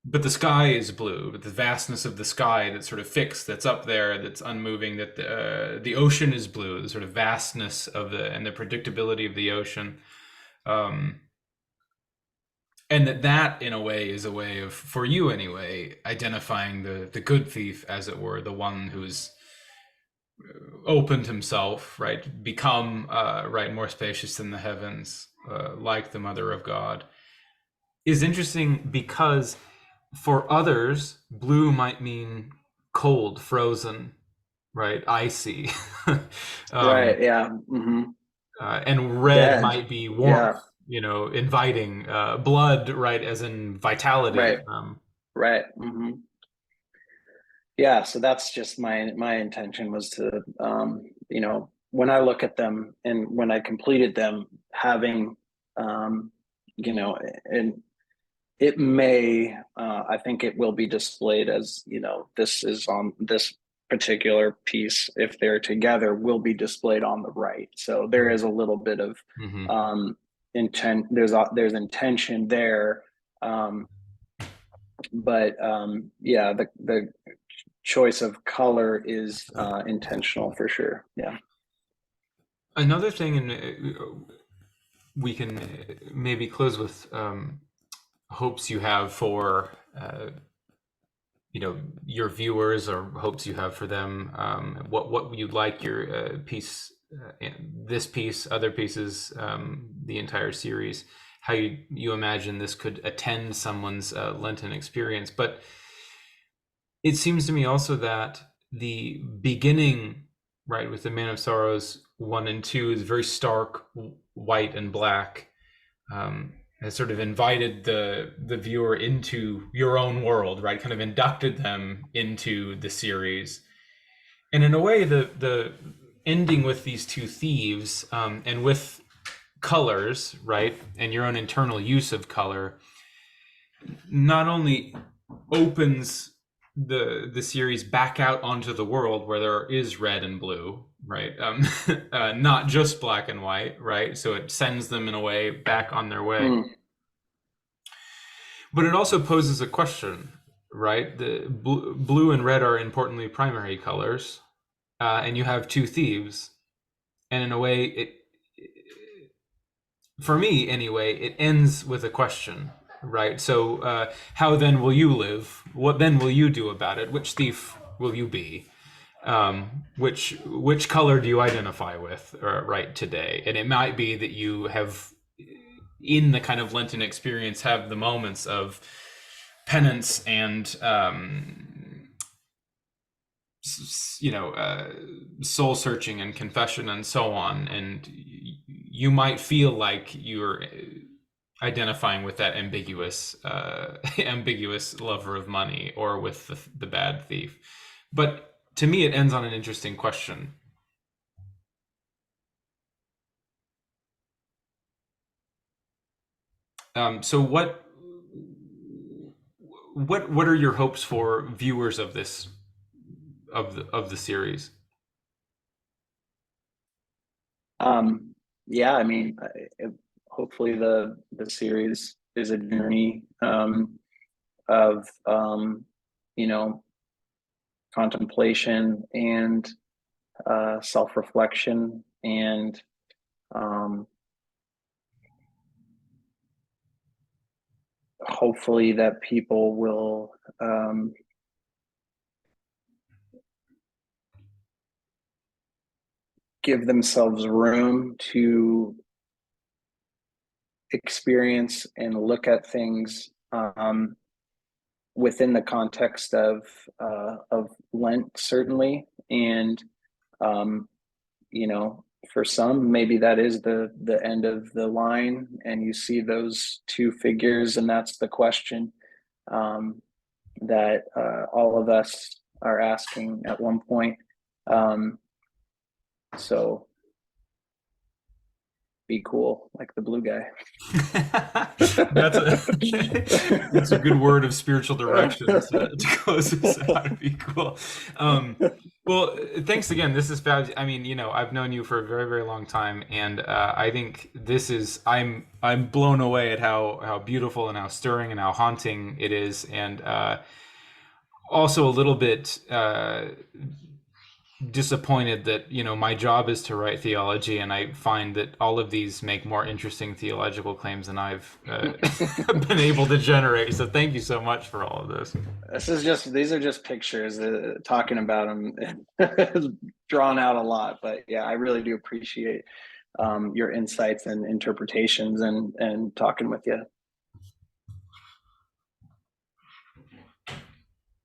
But the sky is blue. But the vastness of the sky that's sort of fixed, that's up there, that's unmoving. That the ocean is blue. The sort of vastness of the predictability of the ocean. Um, and that in a way is a way of, for you anyway, identifying the good thief, as it were, the one who's opened himself, right, become right, more spacious than the heavens, like the Mother of God, is interesting because for others blue might mean cold, frozen, right, icy. um, Right. Yeah. and red Dead. might be Yeah. warmth, inviting, blood, right, as in vitality. Right. Right. Yeah. So that's just my intention was to, when I look at them and when I completed them, having, um, and it may, I think it will be displayed as, this is on this particular piece, if they're together, will be displayed on the right. So there is a little bit of Mm-hmm. intent. There's intention there. Um, but yeah, the choice of color is intentional for sure. Yeah. Another thing, and we can maybe close with hopes you have for your viewers, or hopes you have for them. What you'd like your piece, this piece, other pieces, the entire series, how you imagine this could attend someone's Lenten experience. But it seems to me also that the beginning, right, with the Man of Sorrows 1 and 2 is very stark white and black. Has sort of invited the viewer into your own world, right? Kind of inducted them into the series, and in a way, the ending with these two thieves, and with colors, right, and your own internal use of color, not only opens the series back out onto the world where there is red and blue, right? Not just black and white, right? So it sends them in a way back on their way. Mm, But it also poses a question, right? The blue and red are importantly primary colors, and you have two thieves, and in a way, for me anyway, it ends with a question, right? So, how then will you live? What then will you do about it? Which thief will you be? Which color do you identify with, right, today? And it might be that you have, in the kind of Lenten experience, have the moments of penance and soul searching and confession and so on, and you might feel like you're identifying with that ambiguous ambiguous lover of money, or with the bad thief. But to me it ends on an interesting question. So what are your hopes for viewers of this, of the series? yeah, I mean, hopefully the series is a journey of you know contemplation and self-reflection, and um, hopefully that people will give themselves room to experience and look at things within the context of Lent, certainly, and um, you know, for some, maybe that is the end of the line, and you see those two figures, and that's the question um, that all of us are asking at one point. Um, so be cool, like the blue guy. That's a that's a good word of spiritual direction to close this out. It'd be cool. Um, well, thanks again. This is fabulous. I mean, I've known you for a very, very long time, and I think this is I'm blown away at how beautiful and how stirring and how haunting it is, and also a little bit disappointed that my job is to write theology, and I find that all of these make more interesting theological claims than I've been able to generate. So thank you so much for all of this. These are just pictures. Talking about them drawn out a lot, but yeah, I really do appreciate your insights and interpretations and talking with you.